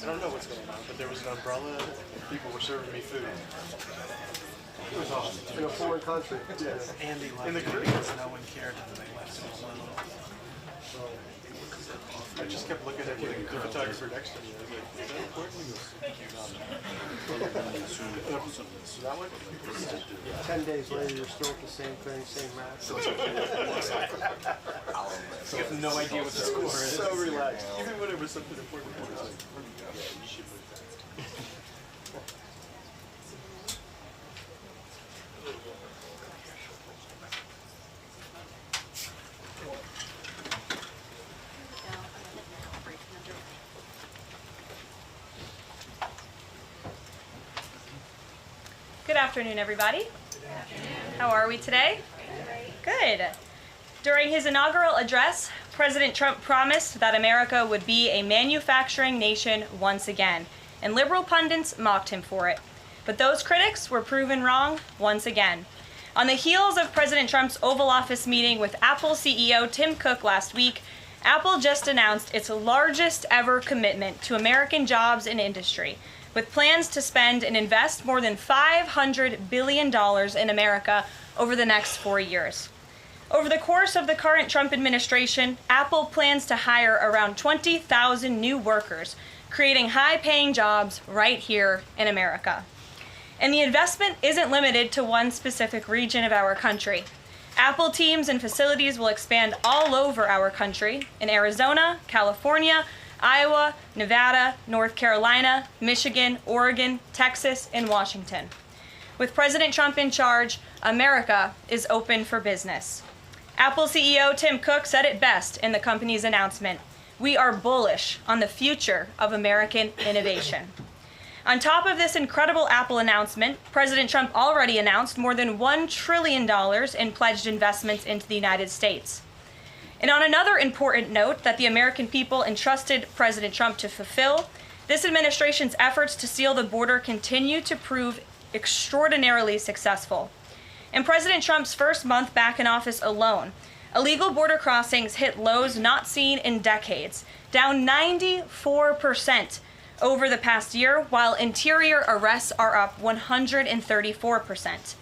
I don't know what's going on, but there was an umbrella and people were serving me food. It was awesome. In a foreign country. Yes. Andy left In the it Caribbean. because no one cared and they left so little. I just kept looking at the photographer next to me. I was like, is that important? He goes, that one? 10 days later, you're still at the same thing, same match. You have no idea what the score is. So relaxed. Even when it was something important, I was like, yeah, you should move that. Good afternoon, everybody. How are we today? Good. During his inaugural address, President Trump promised that America would be a manufacturing nation once again, and liberal pundits mocked him for it. But those critics were proven wrong once again. On the heels of President Trump's Oval Office meeting with Apple CEO Tim Cook last week, Apple just announced its largest ever commitment to American jobs and industry, with plans to spend and invest more than $500 billion in America over the next 4 years. Over the course of the current Trump administration, Apple plans to hire around 20,000 new workers, creating high-paying jobs right here in America. And the investment isn't limited to one specific region of our country. Apple teams and facilities will expand all over our country, in Arizona, California, Iowa, Nevada, North Carolina, Michigan, Oregon, Texas, and Washington. With President Trump in charge, America is open for business. Apple CEO Tim Cook said it best in the company's announcement: "We are bullish on the future of American innovation." On top of this incredible Apple announcement, President Trump already announced more than $1 trillion in pledged investments into the United States. And on another important note that the American people entrusted President Trump to fulfill, this administration's efforts to seal the border continue to prove extraordinarily successful. In President Trump's first month back in office alone, illegal border crossings hit lows not seen in decades, down 94% over the past year, while interior arrests are up 134%.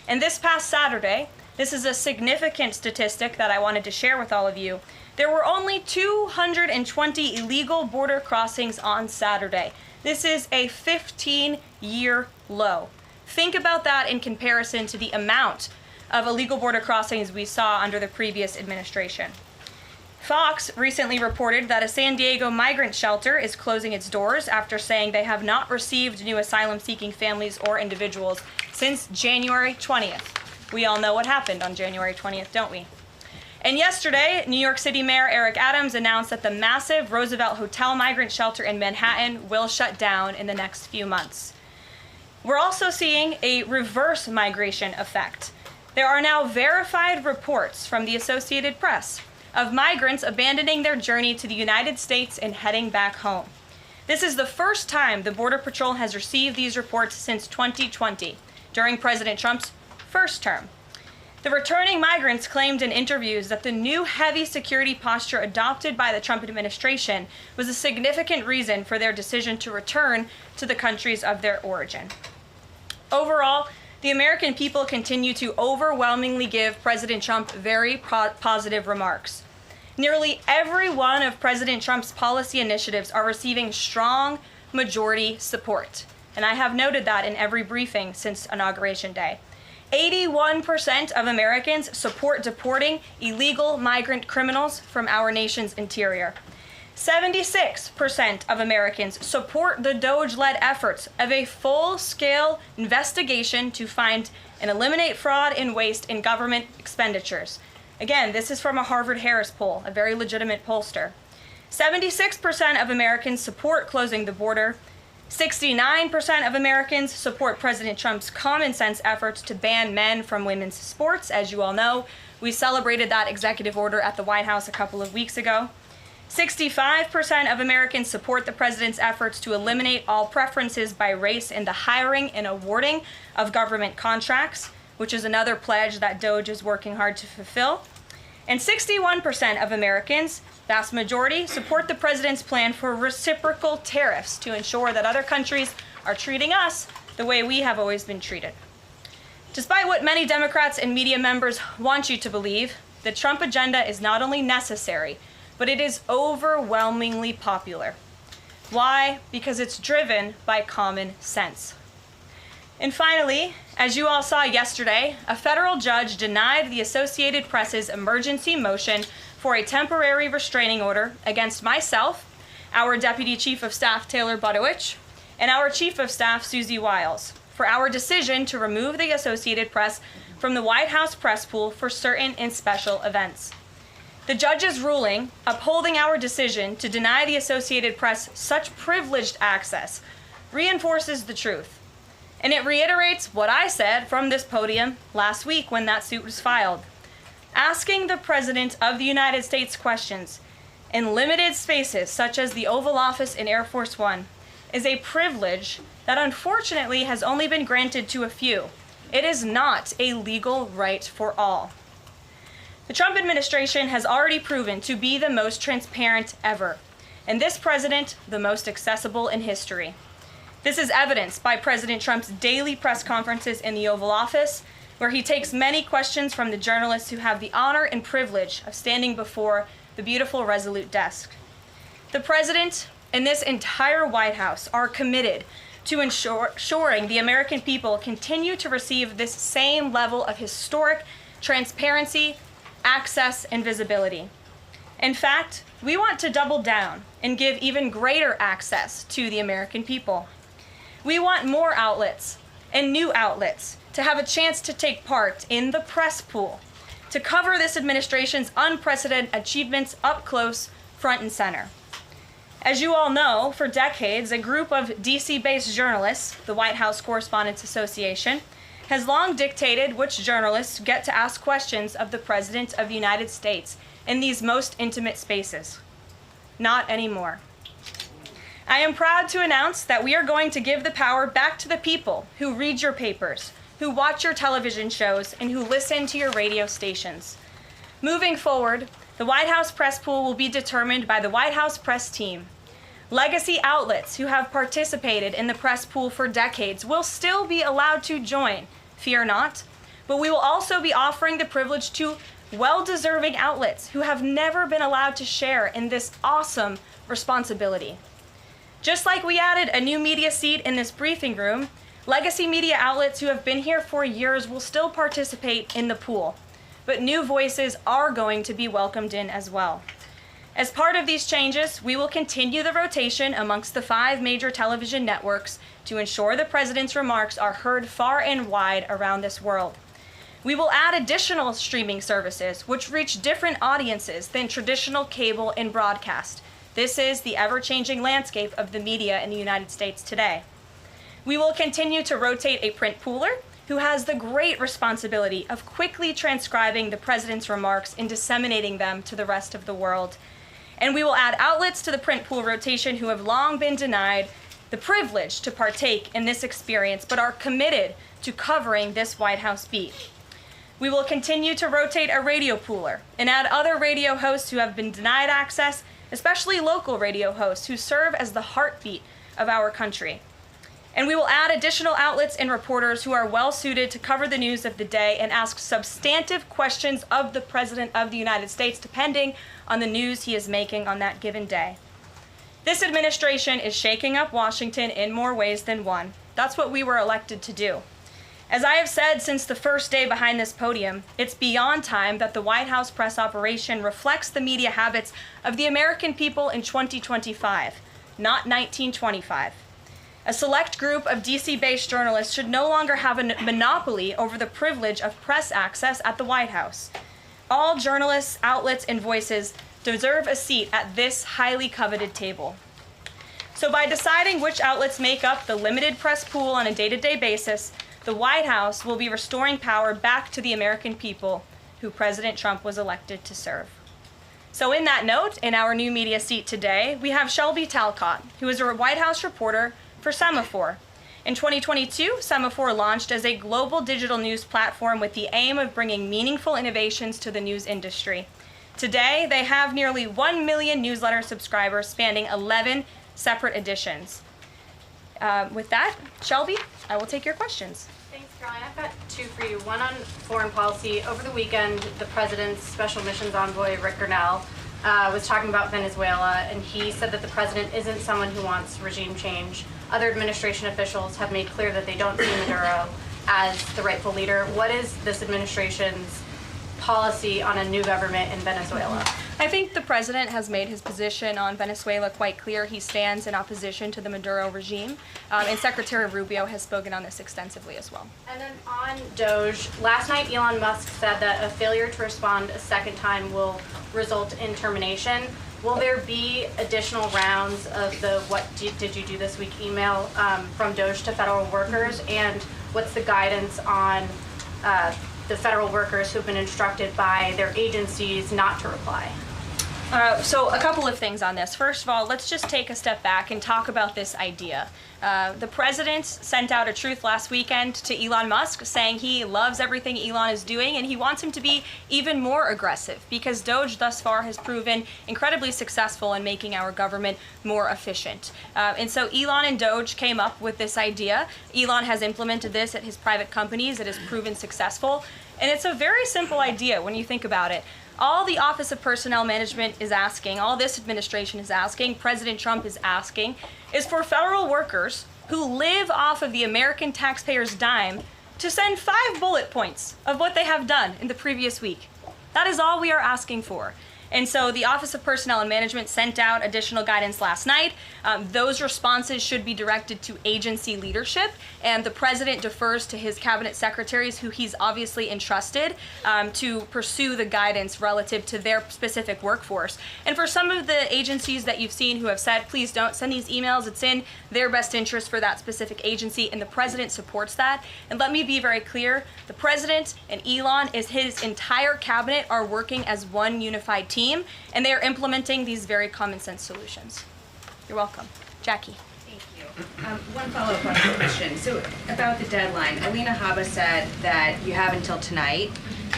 And this past Saturday, this is a significant statistic that I wanted to share with all of you, there were only 220 illegal border crossings on Saturday. This is a 15-year low. Think about that in comparison to the amount of illegal border crossings we saw under the previous administration. Fox recently reported that a San Diego migrant shelter is closing its doors after saying they have not received new asylum-seeking families or individuals since January 20th. We all know what happened on January 20th, don't we? And yesterday, New York City Mayor Eric Adams announced that the massive Roosevelt Hotel migrant shelter in Manhattan will shut down in the next few months. We're also seeing a reverse migration effect. There are now verified reports from the Associated Press of migrants abandoning their journey to the United States and heading back home. This is the first time the Border Patrol has received these reports since 2020, during President Trump's first term. The returning migrants claimed in interviews that the new heavy security posture adopted by the Trump administration was a significant reason for their decision to return to the countries of their origin. Overall, the American people continue to overwhelmingly give President Trump very positive remarks. Nearly every one of President Trump's policy initiatives are receiving strong majority support, and I have noted that in every briefing since Inauguration Day. 81% of Americans support deporting illegal migrant criminals from our nation's interior. 76% of Americans support the DOJ-led efforts of a full-scale investigation to find and eliminate fraud and waste in government expenditures. Again, this is from a Harvard-Harris poll, a very legitimate pollster. 76% of Americans support closing the border. 69% of Americans support President Trump's common-sense efforts to ban men from women's sports. As you all know, we celebrated that executive order at the White House a couple of weeks ago. 65% of Americans support the president's efforts to eliminate all preferences by race in the hiring and awarding of government contracts, which is another pledge that DOJ is working hard to fulfill. And 61% of Americans, vast majority, support the president's plan for reciprocal tariffs to ensure that other countries are treating us the way we have always been treated. Despite what many Democrats and media members want you to believe, the Trump agenda is not only necessary, but it is overwhelmingly popular. Why? Because it's driven by common sense. And finally, as you all saw yesterday, a federal judge denied the Associated Press's emergency motion for a temporary restraining order against myself, our Deputy Chief of Staff Taylor Budowich, and our Chief of Staff Susie Wiles for our decision to remove the Associated Press from the White House press pool for certain and special events. The judge's ruling, upholding our decision to deny the Associated Press such privileged access, reinforces the truth. And it reiterates what I said from this podium last week when that suit was filed. Asking the President of the United States questions in limited spaces such as the Oval Office in Air Force One is a privilege that unfortunately has only been granted to a few. It is not a legal right for all. The Trump administration has already proven to be the most transparent ever, and this president the most accessible in history. This is evidenced by President Trump's daily press conferences in the Oval Office, where he takes many questions from the journalists who have the honor and privilege of standing before the beautiful Resolute desk. The president and this entire White House are committed to ensuring the American people continue to receive this same level of historic transparency, access, and visibility. In fact, we want to double down and give even greater access to the American people. We want more outlets and new outlets to have a chance to take part in the press pool, to cover this administration's unprecedented achievements up close, front and center. As you all know, for decades, a group of DC-based journalists, the White House Correspondents Association, has long dictated which journalists get to ask questions of the President of the United States in these most intimate spaces. Not anymore. I am proud to announce that we are going to give the power back to the people who read your papers, who watch your television shows, and who listen to your radio stations. Moving forward, the White House press pool will be determined by the White House press team. Legacy outlets who have participated in the press pool for decades will still be allowed to join, fear not, but we will also be offering the privilege to well-deserving outlets who have never been allowed to share in this awesome responsibility. Just like we added a new media seat in this briefing room, legacy media outlets who have been here for years will still participate in the pool, but new voices are going to be welcomed in as well. As part of these changes, we will continue the rotation amongst the 5 major television networks to ensure the president's remarks are heard far and wide around this world. We will add additional streaming services which reach different audiences than traditional cable and broadcast. This is the ever-changing landscape of the media in the United States today. We will continue to rotate a print pooler who has the great responsibility of quickly transcribing the president's remarks and disseminating them to the rest of the world. And we will add outlets to the print pool rotation who have long been denied the privilege to partake in this experience but are committed to covering this White House beat. We will continue to rotate a radio pooler and add other radio hosts who have been denied access, especially local radio hosts who serve as the heartbeat of our country. And we will add additional outlets and reporters who are well suited to cover the news of the day and ask substantive questions of the President of the United States, depending on the news he is making on that given day. This administration is shaking up Washington in more ways than one. That's what we were elected to do. As I have said since the first day behind this podium, it's beyond time that the White House press operation reflects the media habits of the American people in 2025, not 1925. A select group of DC-based journalists should no longer have a monopoly over the privilege of press access at the White House. All journalists, outlets, and voices deserve a seat at this highly coveted table. So by deciding which outlets make up the limited press pool on a day-to-day basis, the White House will be restoring power back to the American people who President Trump was elected to serve. So in that note, in our new media seat today, we have Shelby Talcott, who is a White House reporter for Semaphore, In 2022, Semaphore launched as a global digital news platform with the aim of bringing meaningful innovations to the news industry. Today, they have nearly 1 million newsletter subscribers spanning 11 separate editions. With that, Shelby, I will take your questions. Thanks, Caroline. I've got two for you. One on foreign policy. Over the weekend, the president's special missions envoy, Rick Grenell, was talking about Venezuela, and he said that the president isn't someone who wants regime change. Other administration officials have made clear that they don't see Maduro as the rightful leader. What is this administration's policy on a new government in Venezuela? I think the president has made his position on Venezuela quite clear. He stands in opposition to the Maduro regime, and Secretary Rubio has spoken on this extensively as well. And then on Doge, last night Elon Musk said that a failure to respond a second time will result in termination. Will there be additional rounds of the "what did you do this week" email from Doge to federal workers? And what's the guidance on the federal workers who've been instructed by their agencies not to reply? So a couple of things on this. First of all, let's just take a step back and talk about this idea. The president sent out a truth last weekend to Elon Musk saying he loves everything Elon is doing and he wants him to be even more aggressive because Doge thus far has proven incredibly successful in making our government more efficient. And so Elon and Doge came up with this idea. Elon has implemented this at his private companies. It has proven successful. And it's a very simple idea when you think about it. All the Office of Personnel Management is asking, all this administration is asking, President Trump is asking, is for federal workers who live off of the American taxpayers' dime to send 5 bullet points of what they have done in the previous week. That is all we are asking for. And so the Office of Personnel and Management sent out additional guidance last night. Those responses should be directed to agency leadership, and the president defers to his cabinet secretaries, who he's obviously entrusted to pursue the guidance relative to their specific workforce. And for some of the agencies that you've seen who have said, please don't send these emails, it's in their best interest for that specific agency, and the president supports that. And let me be very clear, the president and Elon, his entire cabinet, are working as one unified team. And they are implementing these very common sense solutions. You're welcome. Jackie. Thank you. One follow-up on the question. So about the deadline, Alina Habba said that you have until tonight.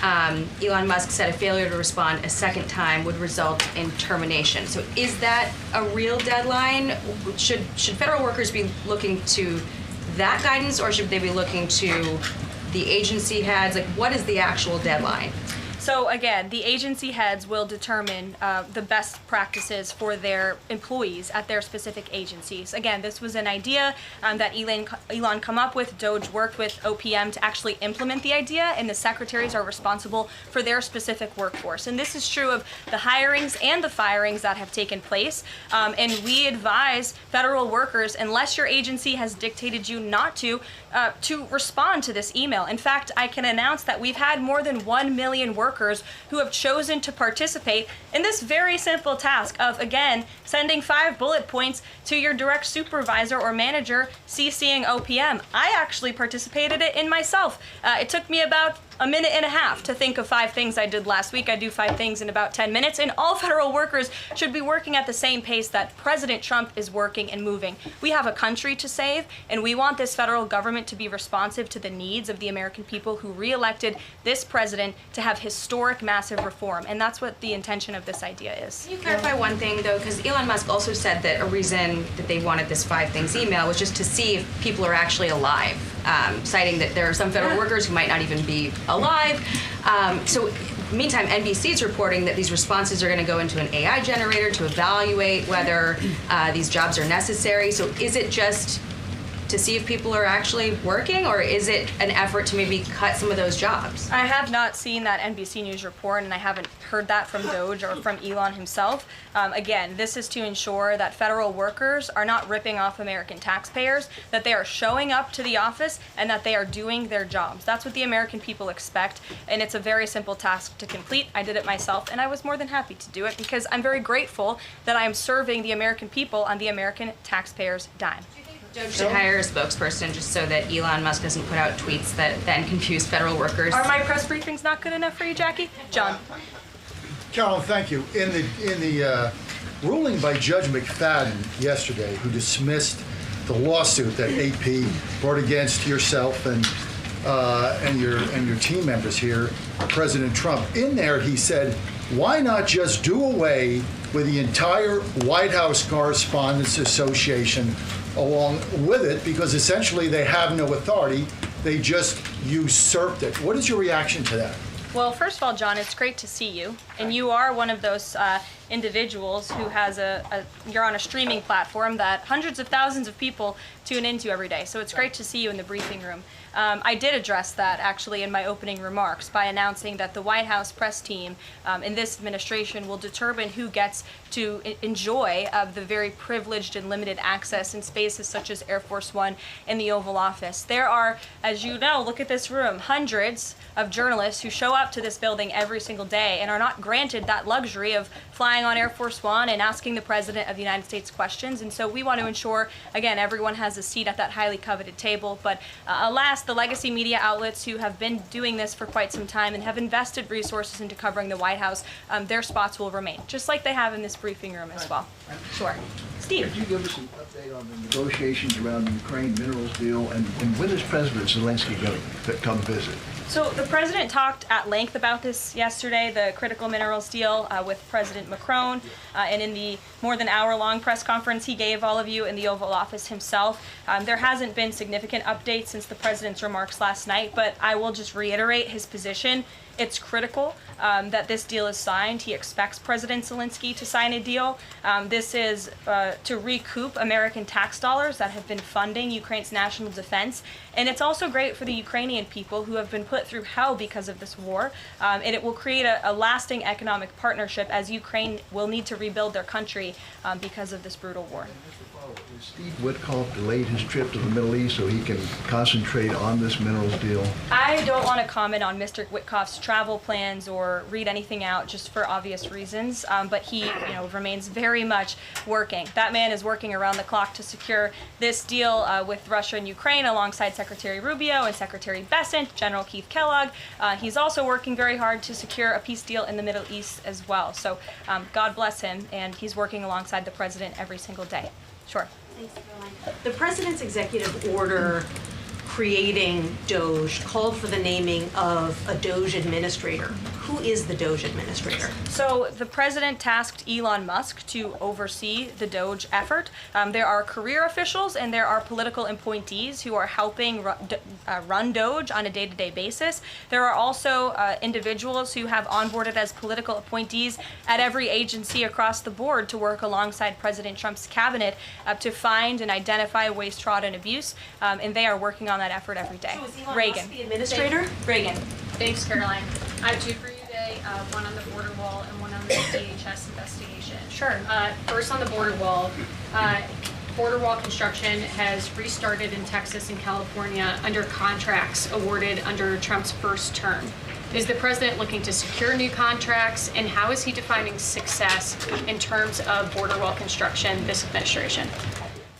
Elon Musk said a failure to respond a second time would result in termination. So is that a real deadline? Should federal workers be looking to that guidance, or should they be looking to the agency heads? Like, what is the actual deadline? So again, the agency heads will determine the best practices for their employees at their specific agencies. Again, this was an idea that Elon come up with. Doge worked with OPM to actually implement the idea, and the secretaries are responsible for their specific workforce. And this is true of the hirings and the firings that have taken place. And we advise federal workers, unless your agency has dictated you not to respond to this email. In fact, I can announce that we've had more than 1 million workers who have chosen to participate in this very simple task of, again, sending 5 bullet points to your direct supervisor or manager, CCing OPM. I actually participated in myself. It took me about a minute and a half to think of 5 things I did last week. I do 5 things in about 10 minutes, and all federal workers should be working at the same pace that President Trump is working and moving. We have a country to save, and we want this federal government to be responsive to the needs of the American people who re-elected this president to have historic, massive reform, and that's what the intention of this idea is. Can you clarify one thing, though? Because Elon Musk also said that a reason that they wanted this 5 things email was just to see if people are actually alive, citing that there are some federal workers who might not even be alive. So meantime, NBC is reporting that these responses are going to go into an AI generator to evaluate whether these jobs are necessary. So is it just to see if people are actually working, or is it an effort to maybe cut some of those jobs? I have not seen that NBC News report, and I haven't heard that from Doge or from Elon himself. Again, this is to ensure that federal workers are not ripping off American taxpayers, that they are showing up to the office, and that they are doing their jobs. That's what the American people expect, and it's a very simple task to complete. I did it myself, and I was more than happy to do it because I'm very grateful that I am serving the American people on the American taxpayers' dime. Doge should hire a spokesperson just so that Elon Musk doesn't put out tweets that then confuse federal workers. Are my press briefings not good enough for you, Jackie? John. Caroline, thank you. In the ruling by Judge McFadden yesterday, who dismissed the the lawsuit that AP brought against yourself and your team members here, President Trump. In there, he said, why not just do away with the entire White House Correspondents Association along with it, because essentially they have no authority. They just usurped it. What is your reaction to that? Well, first of all, John, it's great to see you. And you are one of those individuals who has you're on a streaming platform that hundreds of thousands of people tune into every day. So it's great to see you in the briefing room. I did address that actually in my opening remarks by announcing that the White House press team in this administration will determine who gets to enjoy the very privileged and limited access in spaces such as Air Force One and the Oval Office. There are, as you know, look at this room, hundreds of journalists who show up to this building every single day and are not granted that luxury of flying on Air Force One and asking the President of the United States questions. And so we want to ensure, again, everyone has a seat at that highly coveted table. But alas, the legacy media outlets who have been doing this for quite some time and have invested resources into covering the White House, their spots will remain, just like they have in this briefing room as well. Sure. Steve. Could you give us an update on the negotiations around the Ukraine minerals deal, and when is President Zelensky going to come visit? So the president talked at length about this yesterday, the critical minerals deal with President Macron, and in the more than hour-long press conference he gave all of you in the Oval Office himself. There hasn't been significant updates since the president's remarks last night, but I will just reiterate his position. It's critical that this deal is signed. He expects President Zelensky to sign a deal. This is to recoup American tax dollars that have been funding Ukraine's national defense. And it's also great for the Ukrainian people who have been put through hell because of this war. And it will create a lasting economic partnership as Ukraine will need to rebuild their country because of this brutal war. Steve Witkoff delayed his trip to the Middle East so he can concentrate on this minerals deal. I don't want to comment on Mr. Witkoff's travel plans or read anything out just for obvious reasons, but he remains very much working. That man is working around the clock to secure this deal with Russia and Ukraine alongside Secretary Rubio and Secretary Bessent, General Keith Kellogg. He's also working very hard to secure a peace deal in the Middle East as well. So God bless him, and he's working alongside the president every single day. Sure. Thanks, Caroline. The president's executive order creating DOGE called for the naming of a DOGE administrator. Who is the DOGE administrator? So the president tasked Elon Musk to oversee the DOGE effort. There are career officials and there are political appointees who are helping run DOGE on a day-to-day basis. There are also individuals who have onboarded as political appointees at every agency across the board to work alongside President Trump's cabinet to find and identify waste, fraud, and abuse, and they are working on that effort every day. So is Elon Reagan. Musk the administrator? Reagan. Thanks, Caroline. I have two for you today, one on the border wall and one on the DHS investigation. Sure. First on the border wall. Border wall construction has restarted in Texas and California under contracts awarded under Trump's first term. Is the president looking to secure new contracts, and how is he defining success in terms of border wall construction this administration?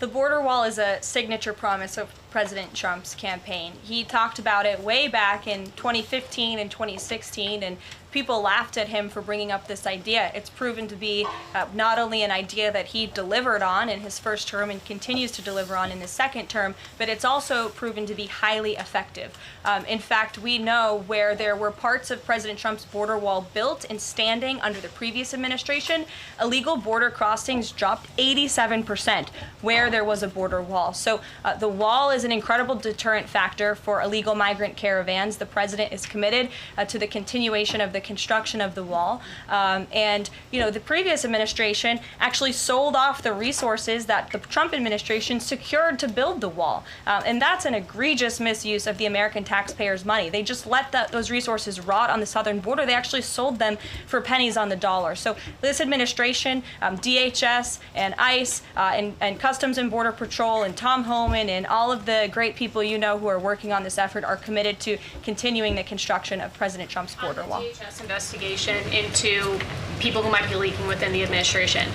The border wall is a signature promise of President Trump's campaign. He talked about it way back in 2015 and 2016, and people laughed at him for bringing up this idea. It's proven to be not only an idea that he delivered on in his first term and continues to deliver on in his second term, but it's also proven to be highly effective. In fact, we know where there were parts of President Trump's border wall built and standing under the previous administration, illegal border crossings dropped 87% where there was a border wall. So the wall is an incredible deterrent factor for illegal migrant caravans. The president is committed to the continuation of the construction of the wall. And the previous administration actually sold off the resources that the Trump administration secured to build the wall. And that's an egregious misuse of the American taxpayers' money. They just let those resources rot on the southern border. They actually sold them for pennies on the dollar. So this administration, DHS and ICE and Customs and Border Patrol and Tom Homan and all of the great people who are working on this effort are committed to continuing the construction of President Trump's border wall. DHS investigation into people who might be leaking within the administration.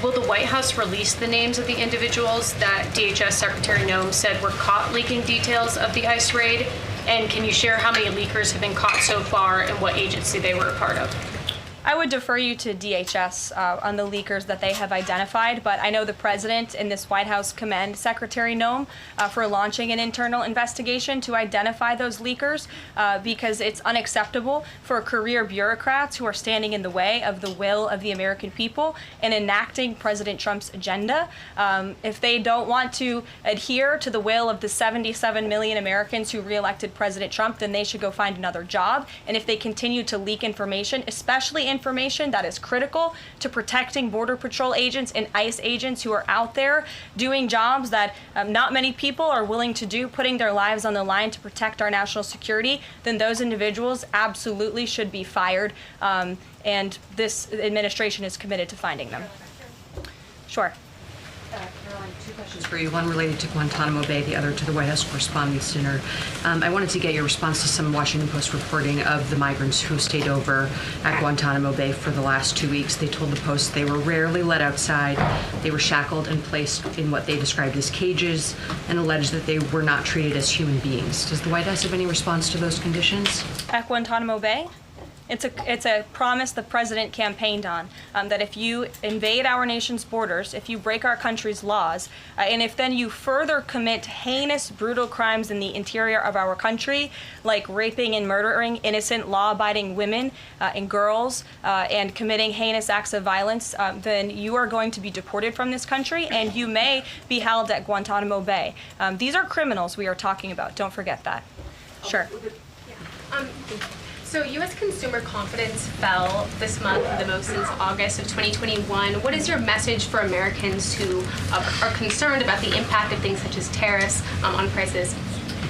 Will the White House release the names of the individuals that DHS Secretary Noem said were caught leaking details of the ICE raid? And can you share how many leakers have been caught so far and what agency they were a part of? I would defer you to DHS on the leakers that they have identified, but I know the president and this White House commend Secretary Noem for launching an internal investigation to identify those leakers because it's unacceptable for career bureaucrats who are standing in the way of the will of the American people and enacting President Trump's agenda. If they don't want to adhere to the will of the 77 million Americans who reelected President Trump, then they should go find another job. And if they continue to leak information, especially information that is critical to protecting Border Patrol agents and ICE agents who are out there doing jobs that not many people are willing to do, putting their lives on the line to protect our national security, then those individuals absolutely should be fired. And this administration is committed to finding them. Sure. Karoline, two questions for you. One related to Guantanamo Bay, the other to the White House Correspondents' Dinner. I wanted to get your response to some Washington Post reporting of the migrants who stayed over at Guantanamo Bay for the last 2 weeks. They told the Post they were rarely let outside. They were shackled and placed in what they described as cages and alleged that they were not treated as human beings. Does the White House have any response to those conditions? At Guantanamo Bay? It's a promise the president campaigned on, that if you invade our nation's borders, if you break our country's laws, and if then you further commit heinous, brutal crimes in the interior of our country, like raping and murdering innocent, law-abiding women and girls, and committing heinous acts of violence, then you are going to be deported from this country, and you may be held at Guantanamo Bay. These are criminals we are talking about. Don't forget that. Sure. So U.S. consumer confidence fell this month the most since August of 2021. What is your message for Americans who are concerned about the impact of things such as tariffs on prices?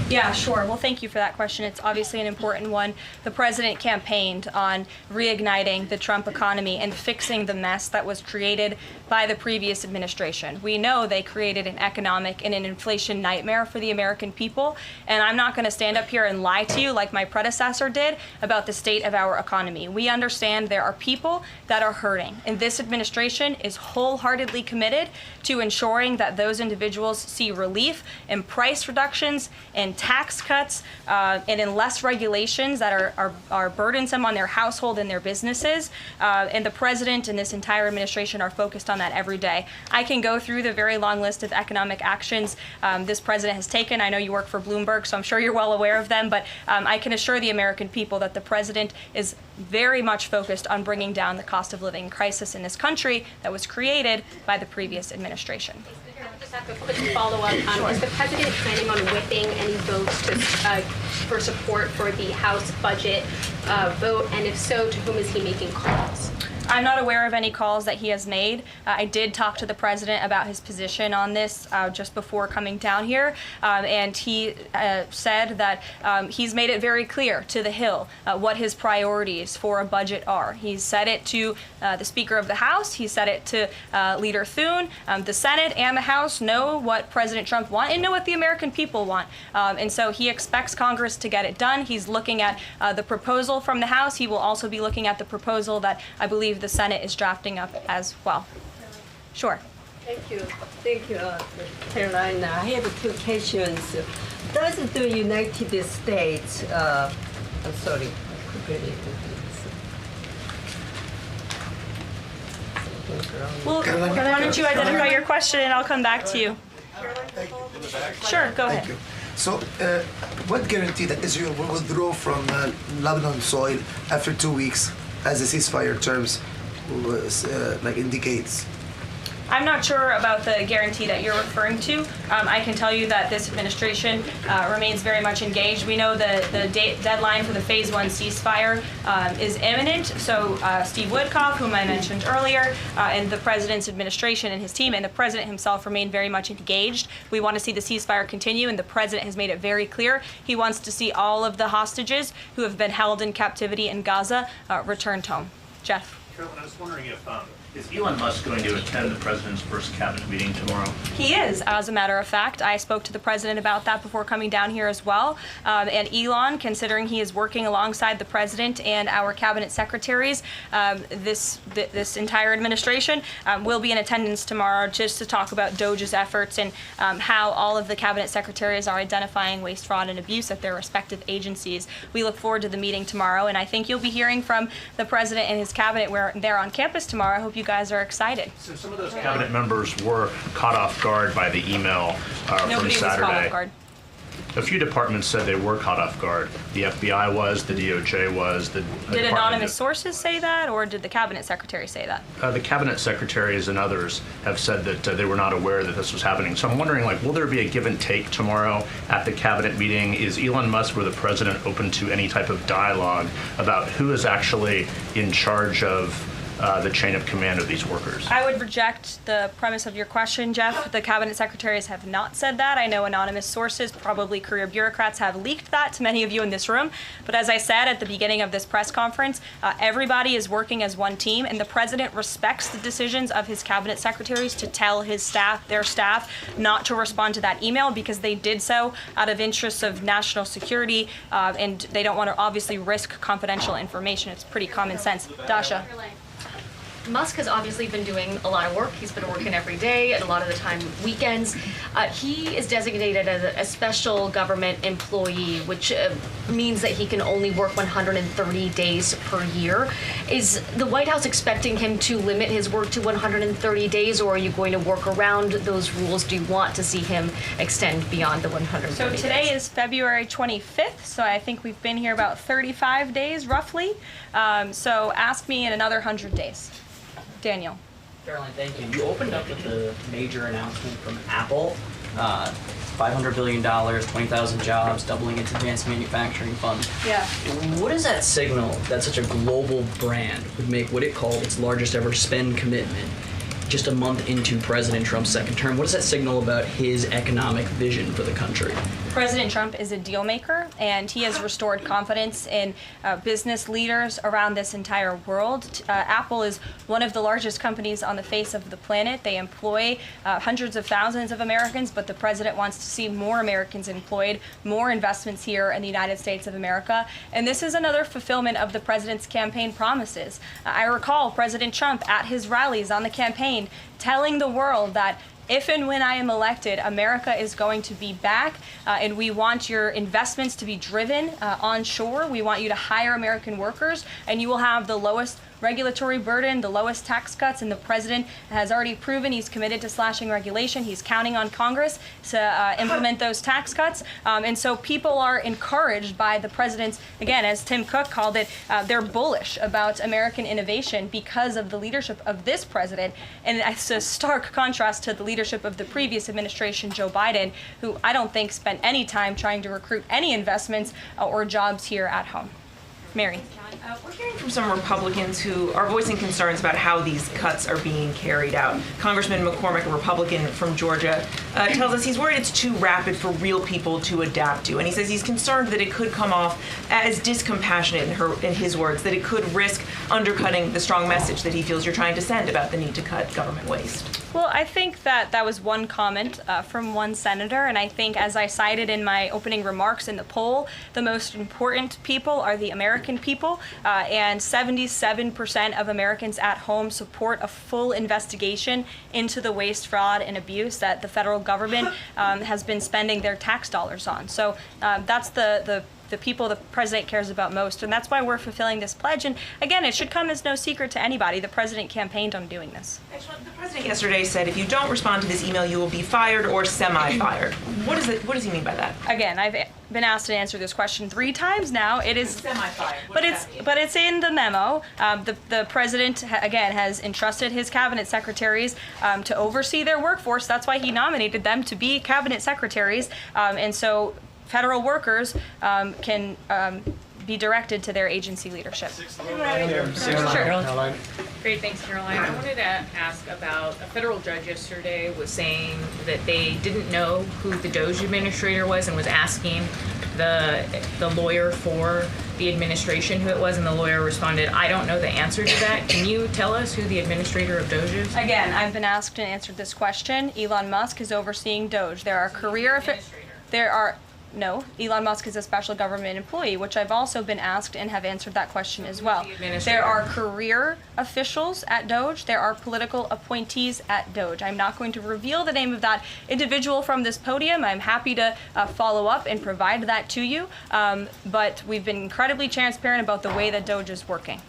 Yeah, sure. Well, thank you for that question. It's obviously an important one. The president campaigned on reigniting the Trump economy and fixing the mess that was created by the previous administration. We know they created an economic and an inflation nightmare for the American people, and I'm not going to stand up here and lie to you like my predecessor did about the state of our economy. We understand there are people that are hurting, and this administration is wholeheartedly committed to ensuring that those individuals see relief and price reductions and tax cuts and in less regulations that are burdensome on their household and their businesses. And the president and this entire administration are focused on that every day. I can go through the very long list of economic actions this president has taken. I know you work for Bloomberg, so I'm sure you're well aware of them, but I can assure the American people that the president is very much focused on bringing down the cost of living crisis in this country that was created by the previous administration. Just have a quick follow-up. Is the president planning on whipping any votes for support for the House budget vote? And if so, to whom is he making calls? I'm not aware of any calls that he has made. I did talk to the president about his position on this just before coming down here, and he said that he's made it very clear to the Hill what his priorities for a budget are. He's said it to the Speaker of the House. He said it to Leader Thune. The Senate and the House know what President Trump wants and know what the American people want. And so he expects Congress to get it done. He's looking at the proposal from the House. He will also be looking at the proposal that I believe the Senate is drafting up as well. Sure. Thank you, Caroline. I have two questions. Does the United States, I'm sorry, Well, why don't you identify your question and I'll come back to you. Sure, go ahead. Thank you. So, what guarantee that Israel will withdraw from Lebanon soil after 2 weeks, as the ceasefire terms indicates? I'm not sure about the guarantee that you're referring to. I can tell you that this administration remains very much engaged. We know the deadline for the Phase 1 ceasefire is imminent. So Steve Witkoff, whom I mentioned earlier, and the president's administration and his team and the president himself remain very much engaged. We want to see the ceasefire continue, and the president has made it very clear he wants to see all of the hostages who have been held in captivity in Gaza returned home. Jeff. Carolyn, I was wondering if Is Elon Musk going to attend the president's first cabinet meeting tomorrow? He is, as a matter of fact. I spoke to the president about that before coming down here as well. And Elon, considering he is working alongside the president and our cabinet secretaries, this entire administration will be in attendance tomorrow just to talk about DOJ's efforts and how all of the cabinet secretaries are identifying waste, fraud, and abuse at their respective agencies. We look forward to the meeting tomorrow, and I think you'll be hearing from the president and his cabinet where they're on campus tomorrow. I hope you guys are excited. So some of those cabinet members were caught off guard by the email from Nobody was Saturday. caught off guard. A few departments said they were caught off guard. The FBI was, the DOJ was. Did anonymous sources say that, or did the cabinet secretary say that? The cabinet secretaries and others have said that they were not aware that this was happening. So I'm wondering, will there be a give and take tomorrow at the cabinet meeting? Is Elon Musk or the president open to any type of dialogue about who is actually in charge of the chain of command of these workers? I would reject the premise of your question, Jeff. The cabinet secretaries have not said that. I know anonymous sources, probably career bureaucrats, have leaked that to many of you in this room. But as I said at the beginning of this press conference, everybody is working as one team, and the president respects the decisions of his cabinet secretaries to tell his staff, their staff, not to respond to that email because they did so out of interests of national security, and they don't want to obviously risk confidential information. It's pretty common sense. Dasha. Musk has obviously been doing a lot of work. He's been working every day, and a lot of the time weekends. He is designated as a special government employee, which means that he can only work 130 days per year. Is the White House expecting him to limit his work to 130 days, or are you going to work around those rules? Do you want to see him extend beyond the 130 So days? today is February 25th, so I think we've been here about 35 days roughly. So ask me in another 100 days. Daniel. Caroline, thank you. You opened up with the major announcement from Apple, $500 billion, 20,000 jobs, doubling its advanced manufacturing fund. Yeah. What does that signal that such a global brand would make what it called its largest ever spend commitment just a month into President Trump's second term? What does that signal about his economic vision for the country? President Trump is a deal maker, and he has restored confidence in business leaders around this entire world. Apple is one of the largest companies on the face of the planet. They employ hundreds of thousands of Americans, but the president wants to see more Americans employed, more investments here in the United States of America. And this is another fulfillment of the president's campaign promises. I recall President Trump at his rallies on the campaign telling the world that if and when I am elected, America is going to be back, and we want your investments to be driven onshore. We want you to hire American workers, and you will have the lowest regulatory burden, the lowest tax cuts, and the president has already proven he's committed to slashing regulation. He's counting on Congress to implement those tax cuts. And so people are encouraged by the president's, again, as Tim Cook called it, they're bullish about American innovation because of the leadership of this president. And it's a stark contrast to the leadership of the previous administration, Joe Biden, who I don't think spent any time trying to recruit any investments or jobs here at home. Mary. We're hearing from some Republicans who are voicing concerns about how these cuts are being carried out. Congressman McCormick, a Republican from Georgia, tells us he's worried it's too rapid for real people to adapt to. And he says he's concerned that it could come off as discompassionate, in his words, that it could risk undercutting the strong message that he feels you're trying to send about the need to cut government waste. Well, I think that was one comment from one senator, and I think, as I cited in my opening remarks in the poll, the most important people are the American people, and 77% of Americans at home support a full investigation into the waste, fraud, and abuse that the federal government has been spending their tax dollars on. So that's the people the president cares about most, and that's why we're fulfilling this pledge. And again, it should come as no secret to anybody. The president campaigned on doing this. The president yesterday said if you don't respond to this email, you will be fired or semi-fired. What does he mean by that? Again, I've been asked to answer this question 3 times now. It is semi-fired. But it's in the memo. The president again has entrusted his cabinet secretaries to oversee their workforce. That's why he nominated them to be cabinet secretaries, and so federal workers can be directed to their agency leadership. Caroline. Great, thanks, Caroline. I wanted to ask about a federal judge yesterday was saying that they didn't know who the DOJ administrator was and was asking the lawyer for the administration who it was, and the lawyer responded, I don't know the answer to that. Can you tell us who the administrator of Doge is? Again, I've been asked and answered this question. Elon Musk is overseeing Doge. There are No, Elon Musk is a special government employee, which I've also been asked and have answered that question as well. There are career officials at Doge. There are political appointees at Doge. I'm not going to reveal the name of that individual from this podium. I'm happy to follow up and provide that to you. But we've been incredibly transparent about the way that Doge is working.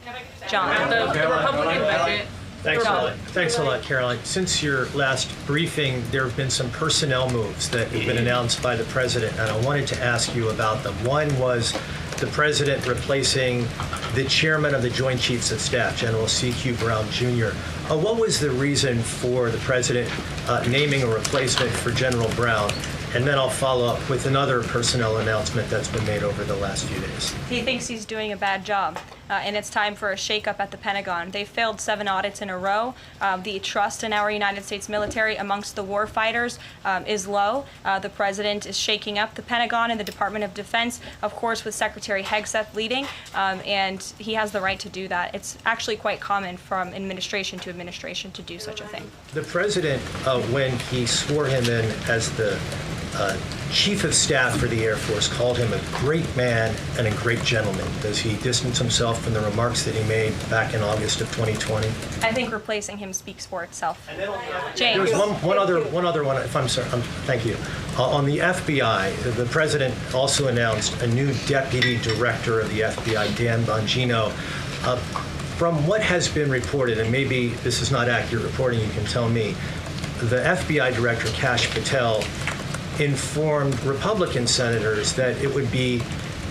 John. The Republican budget. Thanks a lot, Caroline. Since your last briefing, there have been some personnel moves that have been announced by the president, and I wanted to ask you about them. One was the president replacing the chairman of the Joint Chiefs of Staff, General C.Q. Brown Jr. What was the reason for the president naming a replacement for General Brown? And then I'll follow up with another personnel announcement that's been made over the last few days. He thinks he's doing a bad job, and it's time for a shakeup at the Pentagon. They failed 7 audits in a row. The trust in our United States military amongst the war fighters is low. The president is shaking up the Pentagon and the Department of Defense, of course, with Secretary Hegseth leading, and he has the right to do that. It's actually quite common from administration to administration to do such a thing. The president, when he swore him in as the Chief of Staff for the Air Force, called him a great man and a great gentleman. Does he distance himself from the remarks that he made back in August of 2020? I think replacing him speaks for itself. James. There was one other one, if I'm sorry, thank you. On the FBI, the president also announced a new deputy director of the FBI, Dan Bongino. From what has been reported, and maybe this is not accurate reporting, you can tell me, the FBI director, Kash Patel, informed Republican senators that it would be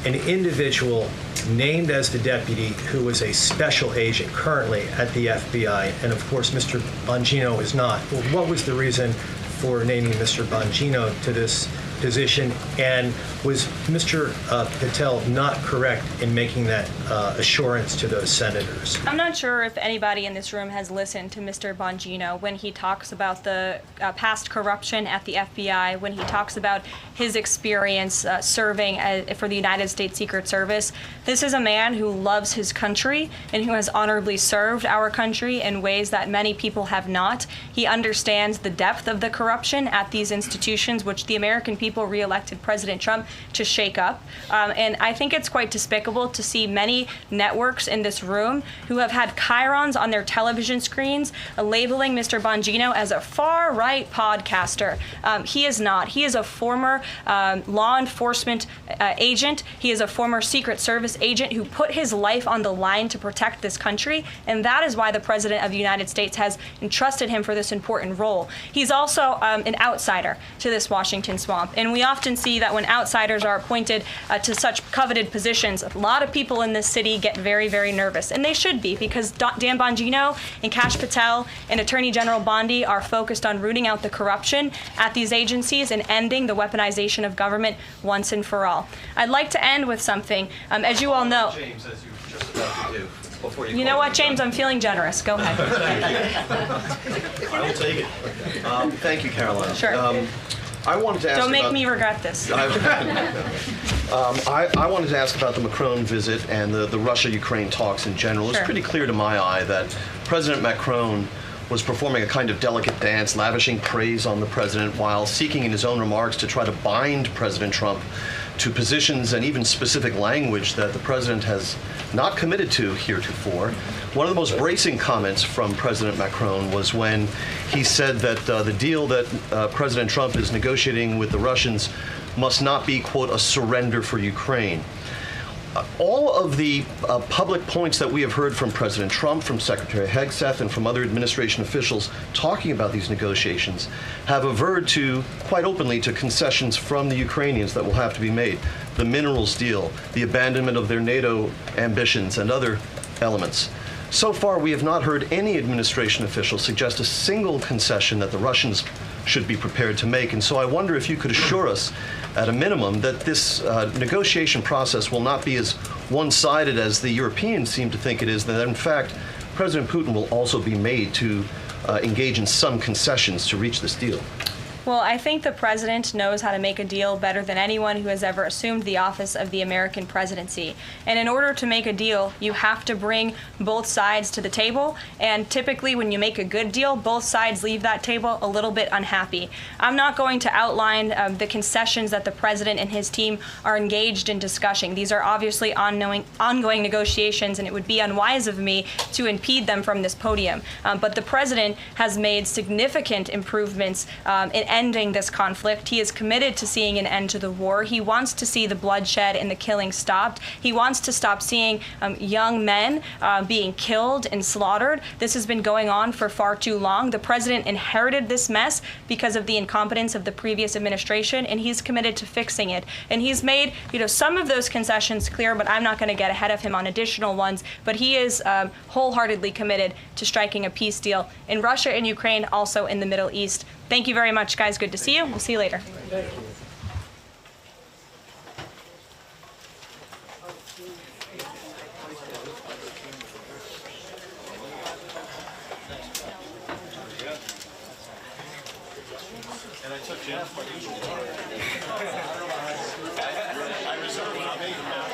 an individual named as the deputy who was a special agent currently at the FBI, and of course Mr. Bongino is not. Well, what was the reason for naming Mr. Bongino to this position, and was Mr. Patel not correct in making that assurance to those senators? I'm not sure if anybody in this room has listened to Mr. Bongino when he talks about the past corruption at the FBI, when he talks about his experience serving for the United States Secret Service. This is a man who loves his country and who has honorably served our country in ways that many people have not. He understands the depth of the corruption at these institutions, which the American people re-elected President Trump to shake up. And I think it's quite despicable to see many networks in this room who have had chyrons on their television screens labeling Mr. Bongino as a far-right podcaster. He is not. He is a former law enforcement agent. He is a former Secret Service agent who put his life on the line to protect this country, and that is why the President of the United States has entrusted him for this important role. He's also an outsider to this Washington swamp. And we often see that when outsiders are appointed to such coveted positions, a lot of people in this city get very, very nervous. And they should be, because Dan Bongino and Kash Patel and Attorney General Bondi are focused on rooting out the corruption at these agencies and ending the weaponization of government once and for all. I'd like to end with something. As you all know, James, as you were just about to do. You know what, James? I'm feeling generous. Go ahead. I will take it. Thank you, Caroline. Sure. I wanted to ask Don't make me regret this. I wanted to ask about the Macron visit and the Russia-Ukraine talks in general. Sure. It's pretty clear to my eye that President Macron was performing a kind of delicate dance, lavishing praise on the president while seeking in his own remarks to try to bind President Trump to positions and even specific language that the president has not committed to heretofore. One of the most bracing comments from President Macron was when he said that the deal that President Trump is negotiating with the Russians must not be, quote, a surrender for Ukraine. All of the public points that we have heard from President Trump, from Secretary Hegseth, and from other administration officials talking about these negotiations have averred to, quite openly, to concessions from the Ukrainians that will have to be made. The minerals deal, the abandonment of their NATO ambitions, and other elements. So far, we have not heard any administration official suggest a single concession that the Russians should be prepared to make. And so I wonder if you could assure us, at a minimum, that this negotiation process will not be as one-sided as the Europeans seem to think it is, that in fact, President Putin will also be made to engage in some concessions to reach this deal. Well, I think the president knows how to make a deal better than anyone who has ever assumed the office of the American presidency. And in order to make a deal, you have to bring both sides to the table. And typically, when you make a good deal, both sides leave that table a little bit unhappy. I'm not going to outline the concessions that the president and his team are engaged in discussing. These are obviously ongoing negotiations, and it would be unwise of me to impede them from this podium. But the president has made significant improvements in ending this conflict. He is committed to seeing an end to the war. He wants to see the bloodshed and the killing stopped. He wants to stop seeing young men being killed and slaughtered. This has been going on for far too long. The president inherited this mess because of the incompetence of the previous administration, and he's committed to fixing it. And he's made, some of those concessions clear, but I'm not going to get ahead of him on additional ones. But he is wholeheartedly committed to striking a peace deal in Russia and Ukraine, also in the Middle East. Thank you very much, guys. Good to see you. We'll see you later. And I took Jeff, but I reserved when I made him.